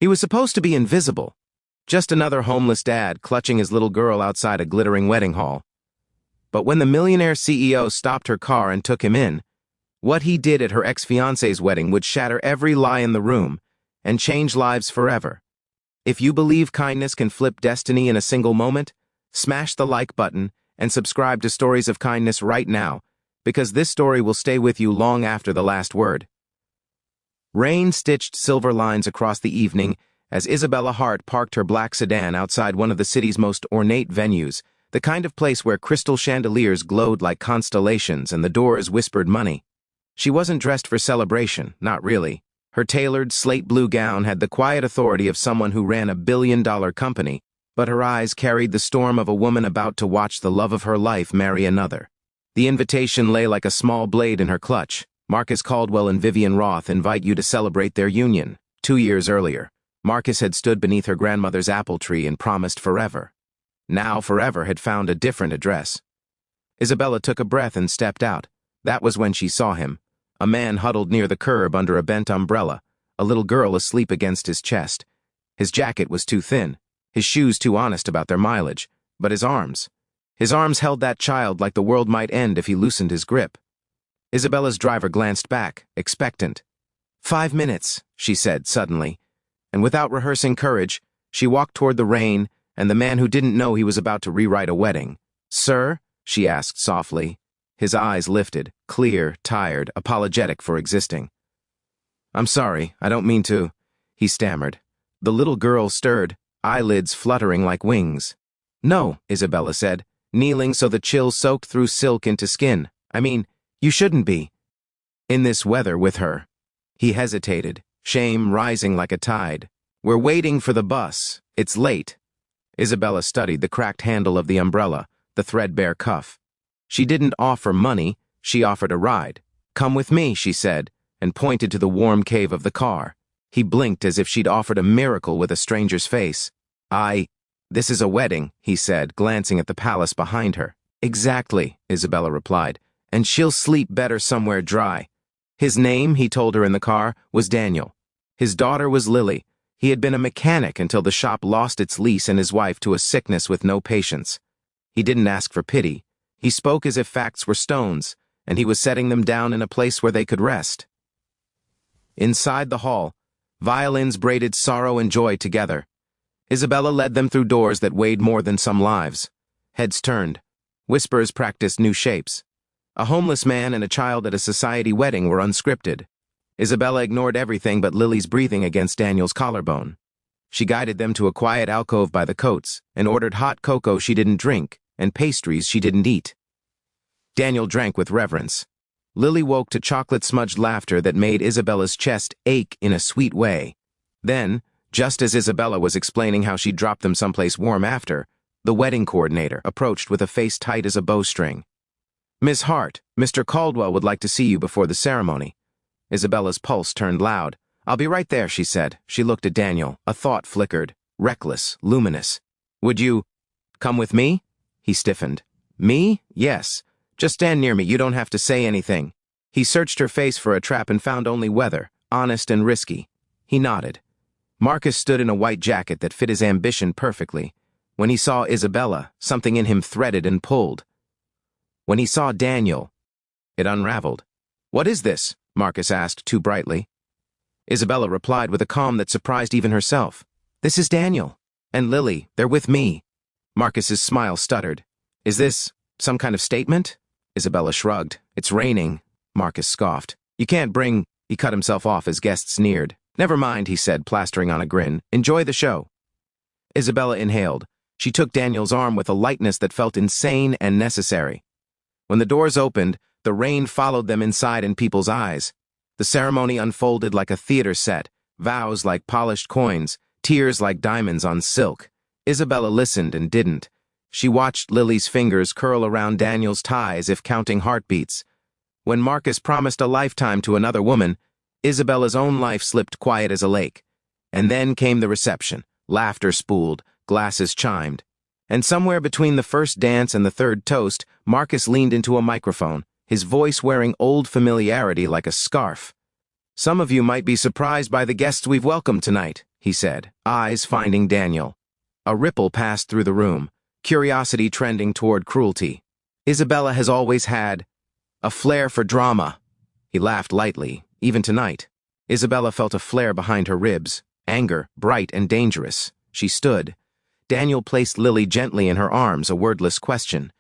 He was supposed to be invisible, just another homeless dad clutching his little girl outside a glittering wedding hall. But when the millionaire CEO stopped her car and took him in, what he did at her ex-fiancé's wedding would shatter every lie in the room and change lives forever. If you believe kindness can flip destiny in a single moment, smash the like button and subscribe to Stories of Kindness right now, because this story will stay with you long after the last word. Rain stitched silver lines across the evening as Isabella Hart parked her black sedan outside one of the city's most ornate venues, the kind of place where crystal chandeliers glowed like constellations and the doors whispered money. She wasn't dressed for celebration, not really. Her tailored slate blue gown had the quiet authority of someone who ran a billion-dollar company, but her eyes carried the storm of a woman about to watch the love of her life marry another. The invitation lay like a small blade in her clutch. Marcus Caldwell and Vivian Roth invite you to celebrate their union. 2 years earlier, Marcus had stood beneath her grandmother's apple tree and promised forever. Now forever had found a different address. Isabella took a breath and stepped out. That was when she saw him. A man huddled near the curb under a bent umbrella, a little girl asleep against his chest. His jacket was too thin, his shoes too honest about their mileage, but his arms held that child like the world might end if he loosened his grip. Isabella's driver glanced back, expectant. 5 minutes, she said suddenly, and without rehearsing courage, she walked toward the rain and the man who didn't know he was about to rewrite a wedding. "Sir?" she asked softly. His eyes lifted, clear, tired, apologetic for existing. "I'm sorry, I don't mean to," he stammered. The little girl stirred, eyelids fluttering like wings. "No," Isabella said, kneeling so the chill soaked through silk into skin. "I mean, you shouldn't be in this weather with her." He hesitated, shame rising like a tide. "We're waiting for the bus. It's late." Isabella studied the cracked handle of the umbrella, the threadbare cuff. She didn't offer money, she offered a ride. "Come with me," she said, and pointed to the warm cave of the car. He blinked as if she'd offered a miracle with a stranger's face. This is a wedding," he said, glancing at the palace behind her. "Exactly," Isabella replied, "and she'll sleep better somewhere dry." His name, he told her in the car, was Daniel. His daughter was Lily. He had been a mechanic until the shop lost its lease and his wife to a sickness with no patience. He didn't ask for pity. He spoke as if facts were stones, and he was setting them down in a place where they could rest. Inside the hall, violins braided sorrow and joy together. Isabella led them through doors that weighed more than some lives. Heads turned. Whispers practiced new shapes. A homeless man and a child at a society wedding were unscripted. Isabella ignored everything but Lily's breathing against Daniel's collarbone. She guided them to a quiet alcove by the coats and ordered hot cocoa she didn't drink and pastries she didn't eat. Daniel drank with reverence. Lily woke to chocolate-smudged laughter that made Isabella's chest ache in a sweet way. Then, just as Isabella was explaining how she'd dropped them someplace warm after, the wedding coordinator approached with a face tight as a bowstring. "Miss Hart, Mr. Caldwell would like to see you before the ceremony." Isabella's pulse turned loud. "I'll be right there," she said. She looked at Daniel. A thought flickered, reckless, luminous. "Would you come with me?" He stiffened. "Me? Yes. Just stand near me, you don't have to say anything." He searched her face for a trap and found only weather, honest and risky. He nodded. Marcus stood in a white jacket that fit his ambition perfectly. When he saw Isabella, something in him threaded and pulled. When he saw Daniel, it unraveled. "What is this?" Marcus asked too brightly. Isabella replied with a calm that surprised even herself. "This is Daniel. And Lily, they're with me." Marcus's smile stuttered. "Is this some kind of statement?" Isabella shrugged. "It's raining," Marcus scoffed. "You can't bring—" He cut himself off as guests sneered. "Never mind," he said, plastering on a grin. "Enjoy the show." Isabella inhaled. She took Daniel's arm with a lightness that felt insane and necessary. When the doors opened, the rain followed them inside in people's eyes. The ceremony unfolded like a theater set, vows like polished coins, tears like diamonds on silk. Isabella listened and didn't. She watched Lily's fingers curl around Daniel's tie as if counting heartbeats. When Marcus promised a lifetime to another woman, Isabella's own life slipped quiet as a lake. And then came the reception. Laughter spooled, glasses chimed. And somewhere between the first dance and the third toast, Marcus leaned into a microphone, his voice wearing old familiarity like a scarf. "Some of you might be surprised by the guests we've welcomed tonight," he said, eyes finding Daniel. A ripple passed through the room, curiosity trending toward cruelty. Isabella has always had a flair for drama. He laughed lightly, even tonight. Isabella felt a flare behind her ribs, anger, bright and dangerous. She stood. Daniel placed Lily gently in her arms, a wordless question.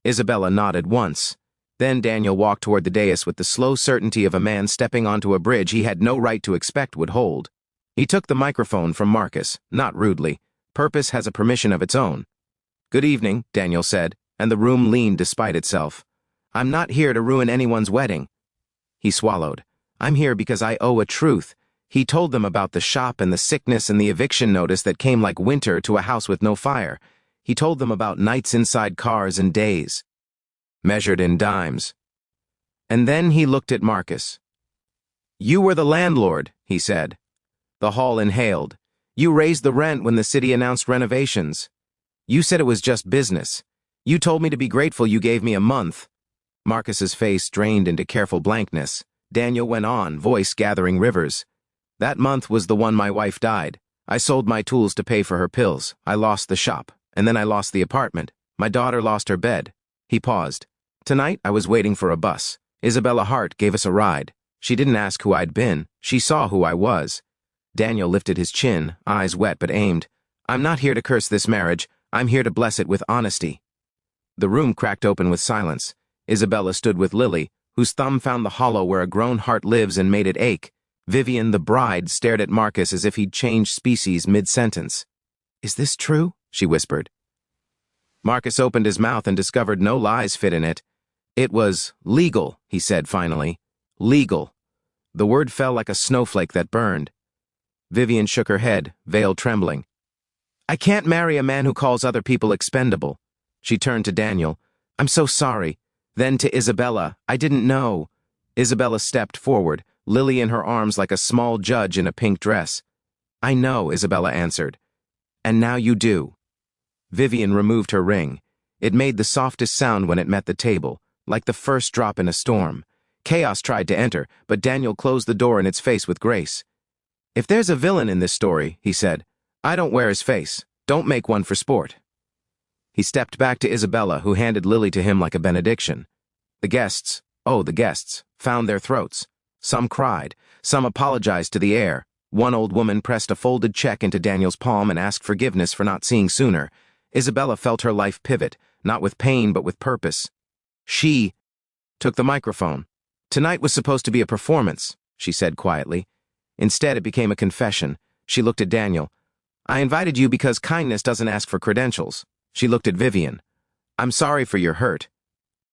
Isabella nodded once. Then Daniel walked toward the dais with the slow certainty of a man stepping onto a bridge he had no right to expect would hold. He took the microphone from Marcus, not rudely. Purpose has a permission of its own. "Good evening," Daniel said, and the room leaned despite itself. "I'm not here to ruin anyone's wedding." He swallowed. "I'm here because I owe a truth." He told them about the shop and the sickness and the eviction notice that came like winter to a house with no fire. He told them about nights inside cars and days, measured in dimes. And then he looked at Marcus. "You were the landlord," he said. The hall inhaled. "You raised the rent when the city announced renovations. You said it was just business. You told me to be grateful you gave me a month." Marcus's face drained into careful blankness. Daniel went on, voice gathering rivers. "That month was the one my wife died. I sold my tools to pay for her pills. I lost the shop. And then I lost the apartment. My daughter lost her bed." He paused. "Tonight, I was waiting for a bus. Isabella Hart gave us a ride. She didn't ask who I'd been. She saw who I was." Daniel lifted his chin, eyes wet but aimed. "I'm not here to curse this marriage. I'm here to bless it with honesty." The room cracked open with silence. Isabella stood with Lily, whose thumb found the hollow where a grown heart lives and made it ache. Vivian, the bride, stared at Marcus as if he'd changed species mid-sentence. "Is this true?" she whispered. Marcus opened his mouth and discovered no lies fit in it. "It was legal," he said finally. "Legal." The word fell like a snowflake that burned. Vivian shook her head, veil trembling. "I can't marry a man who calls other people expendable." She turned to Daniel. "I'm so sorry." Then to Isabella, "I didn't know." Isabella stepped forward, Lily in her arms like a small judge in a pink dress. "I know," Isabella answered. "And now you do." Vivian removed her ring. It made the softest sound when it met the table, like the first drop in a storm. Chaos tried to enter, but Daniel closed the door in its face with grace. "If there's a villain in this story," he said, "I don't wear his face. Don't make one for sport." He stepped back to Isabella, who handed Lily to him like a benediction. The guests, found their throats. Some cried, some apologized to the air. One old woman pressed a folded check into Daniel's palm and asked forgiveness for not seeing sooner. Isabella felt her life pivot, not with pain but with purpose. She took the microphone. "Tonight was supposed to be a performance," she said quietly. Instead, it became a confession. She looked at Daniel. "I invited you because kindness doesn't ask for credentials." She looked at Vivian. "I'm sorry for your hurt."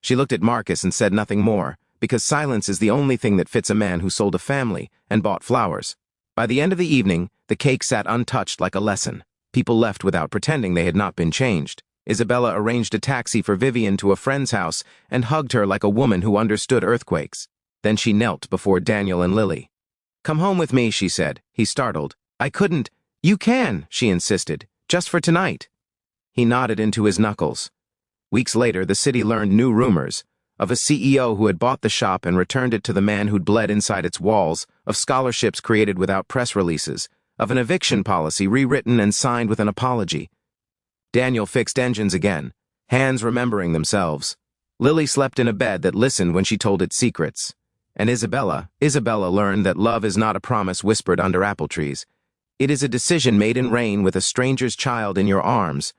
She looked at Marcus and said nothing more, because silence is the only thing that fits a man who sold a family and bought flowers. By the end of the evening, the cake sat untouched like a lesson. People left without pretending they had not been changed. Isabella arranged a taxi for Vivian to a friend's house and hugged her like a woman who understood earthquakes. Then she knelt before Daniel and Lily. "Come home with me," she said. He startled. "I couldn't." "You can," she insisted. "Just for tonight." He nodded into his knuckles. Weeks later, the city learned new rumors. Of a CEO who had bought the shop and returned it to the man who'd bled inside its walls, of scholarships created without press releases, of an eviction policy rewritten and signed with an apology. Daniel fixed engines again, hands remembering themselves. Lily slept in a bed that listened when she told its secrets. And Isabella learned that love is not a promise whispered under apple trees. It is a decision made in rain with a stranger's child in your arms.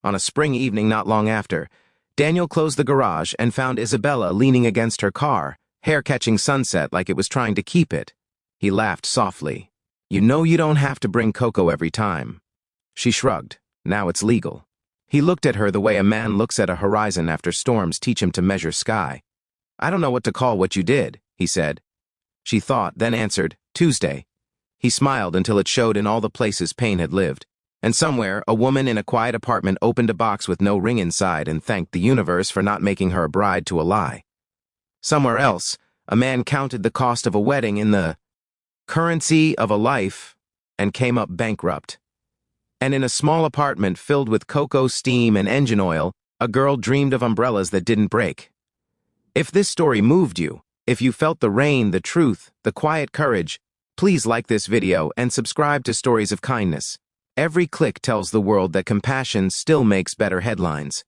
On a spring evening not long after, Daniel closed the garage and found Isabella leaning against her car, hair catching sunset like it was trying to keep it. He laughed softly. "You know you don't have to bring cocoa every time." She shrugged. "Now it's legal." He looked at her the way a man looks at a horizon after storms teach him to measure sky. "I don't know what to call what you did," he said. She thought, then answered, "Tuesday." He smiled until it showed in all the places pain had lived. And somewhere, a woman in a quiet apartment opened a box with no ring inside and thanked the universe for not making her a bride to a lie. Somewhere else, a man counted the cost of a wedding in the currency of a life and came up bankrupt. And in a small apartment filled with cocoa, steam, and engine oil, a girl dreamed of umbrellas that didn't break. If this story moved you, if you felt the rain, the truth, the quiet courage, Please like this video and subscribe to Stories of Kindness. Every click tells the world that compassion still makes better headlines.